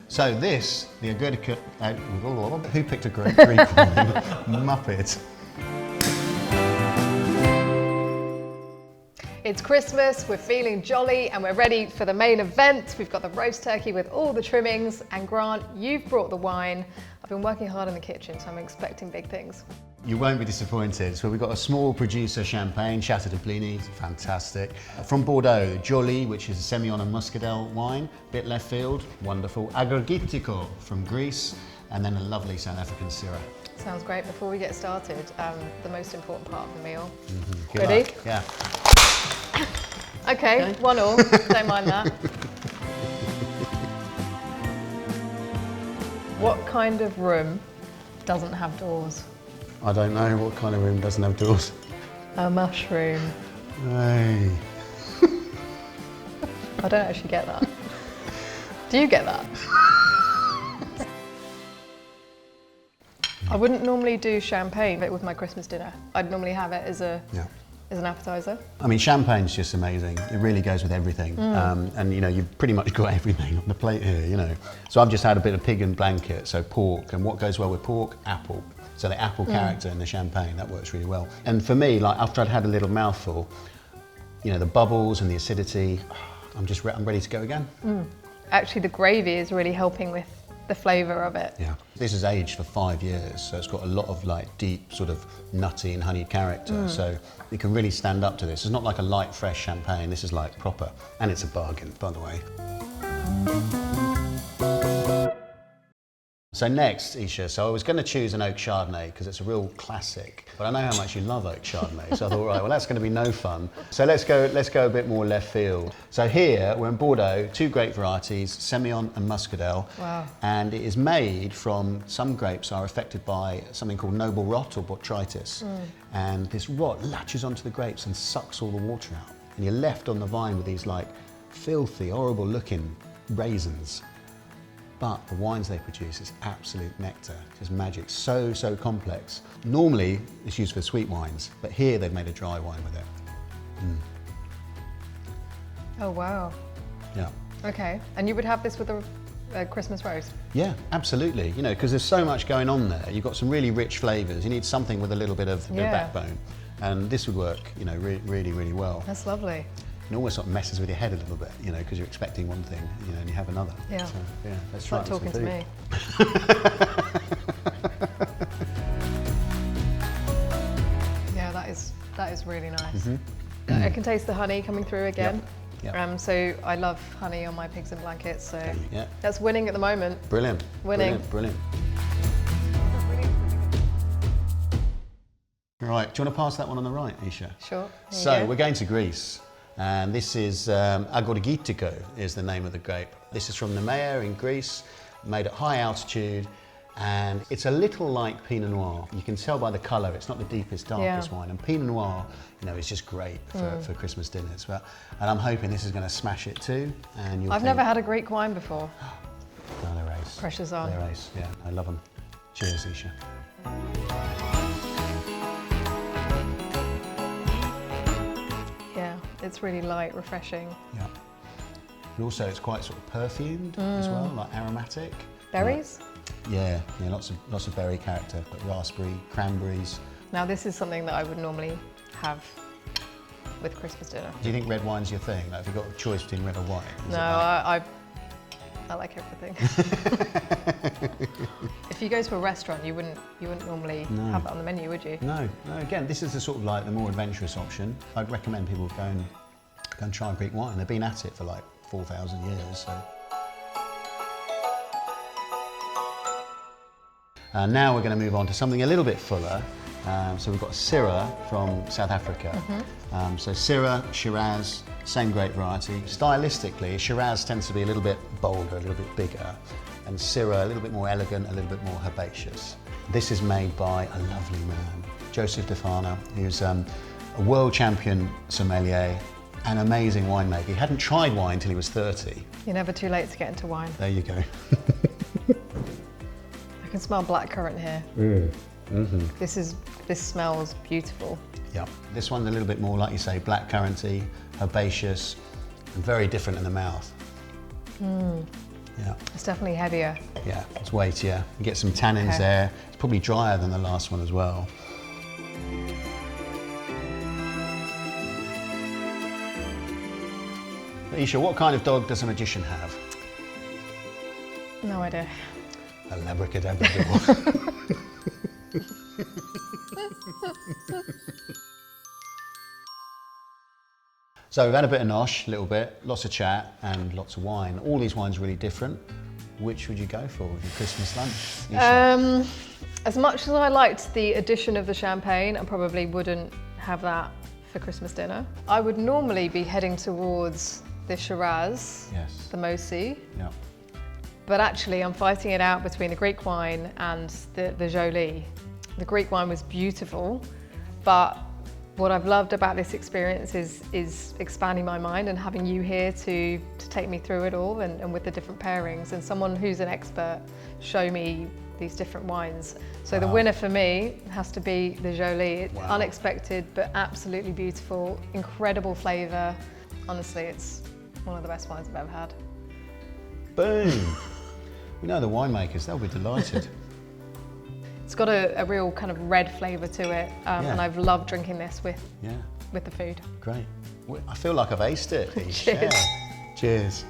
So this, the Agiorgitiko, who picked a Greek wine? Muppet. It's Christmas, we're feeling jolly and we're ready for the main event. We've got the roast turkey with all the trimmings, and Grant, you've brought the wine. I've been working hard in the kitchen, so I'm expecting big things. You won't be disappointed. So we've got a small producer champagne, Chateau de Bligny, fantastic. From Bordeaux, Joli, which is a Semillon and Muscadel wine, bit left field, wonderful. Agiorgitiko from Greece, and then a lovely South African Syrah. Sounds great. Before we get started, the most important part of the meal. Good Ready? luck. Yeah. Okay, 1-1, don't mind that. What kind of room doesn't have doors? I don't know what kind of room doesn't have doors. A mushroom. Hey. I don't actually get that. Do you get that? I wouldn't normally do champagne with my Christmas dinner. I'd normally have it as an appetizer. I mean, champagne's just amazing. It really goes with everything. And you know, you've pretty much got everything on the plate here, you know. So I've just had a bit of pig and blanket, so pork. And what goes well with pork? Apple. So the apple character in the champagne, that works really well. And for me, like after I'd had a little mouthful, you know, the bubbles and the acidity, I'm ready to go again. Actually, the gravy is really helping with the flavour of it. Yeah. This is aged for 5 years, so it's got a lot of like deep sort of nutty and honeyed character. So it can really stand up to this. It's not like a light, fresh champagne. This is like proper, and it's a bargain, by the way. So next, Isha, so I was going to choose an oak Chardonnay because it's a real classic, but I know how much you love oak Chardonnay, so I thought, right, well, that's going to be no fun. So let's go a bit more left field. So here, we're in Bordeaux, 2 grape varieties, Semillon and Muscadel. Wow. And it is made from, some grapes are affected by something called noble rot or botrytis. And this rot latches onto the grapes and sucks all the water out. And you're left on the vine with these like filthy, horrible looking raisins. But the wines they produce is absolute nectar, just magic, so complex. Normally, it's used for sweet wines, but here they've made a dry wine with it. Oh, wow. Yeah. Okay, and you would have this with a Christmas roast? Yeah, absolutely. You know, because there's so much going on there. You've got some really rich flavours. You need something with a little bit of backbone. And this would work, you know, really well. That's lovely. It almost sort of messes with your head a little bit, you know, because you're expecting one thing, you know, and you have another. Yeah. So, yeah, let's try Stop talking to me. Yeah, that is really nice. I can taste the honey coming through again. Yep. So I love honey on my pigs and blankets, so Yeah. that's winning at the moment. Brilliant. Winning. Brilliant. Right, do you want to pass that one on the right, Isha? Sure. So we're going to Greece, and this is Agiorgitiko is the name of the grape. This is from Nemea in Greece, made at high altitude, and it's a little like Pinot Noir. You can tell by the colour, it's not the deepest, darkest wine, and Pinot Noir, you know, is just great for Christmas dinners. And I'm hoping this is going to smash it too. And I've never had a Greek wine before. No, they're ace. Pressure's on. They're ace, yeah, I love them. Cheers, Isha. Yeah, it's really light, refreshing. Yeah. And also it's quite sort of perfumed as well, like aromatic. Berries? Yeah, lots of berry character, but raspberry, cranberries. Now this is something that I would normally have with Christmas dinner. Do you think red wine's your thing? Like, have you got a choice between red or white? No, I like everything. If you go to a restaurant, you wouldn't normally have that on the menu, would you? No. Again, this is the sort of like the more adventurous option. I'd recommend people go and try Greek wine. They've been at it for like 4,000 years. So. Now we're going to move on to something a little bit fuller. So we've got Syrah from South Africa. So Syrah, Shiraz, same grape variety. Stylistically, Shiraz tends to be a little bit bolder, a little bit bigger, and Syrah a little bit more elegant, a little bit more herbaceous. This is made by a lovely man, Joseph Defana, who's a world champion sommelier, an amazing winemaker. He hadn't tried wine until he was 30. You're never too late to get into wine. There you go. I can smell blackcurrant here. This smells beautiful. Yeah, this one's a little bit more, like you say, blackcurranty, herbaceous, and very different in the mouth. Yeah. It's definitely heavier. Yeah, it's weightier. You get some tannins there. It's probably drier than the last one as well. Isha, what kind of dog does a magician have? No idea. A labracadabra. So we've had a bit of nosh, a little bit, lots of chat and lots of wine. All these wines are really different. Which would you go for with your Christmas lunch, Isha? As much as I liked the addition of the champagne, I probably wouldn't have that for Christmas dinner. I would normally be heading towards the Shiraz, Yes. the Mosi, Yeah. but actually I'm fighting it out between the Greek wine and the Joli. The Greek wine was beautiful, but what I've loved about this experience is expanding my mind and having you here to take me through it all and with the different pairings and someone who's an expert show me these different wines. So the winner for me has to be the Joli. It's unexpected but absolutely beautiful, incredible flavour. Honestly, it's one of the best wines I've ever had. Boom! We know the winemakers, they'll be delighted. It's got a real kind of red flavour to it, and I've loved drinking this with the food. Great. I feel like I've aced it. Ish. Cheers. Yeah. Cheers.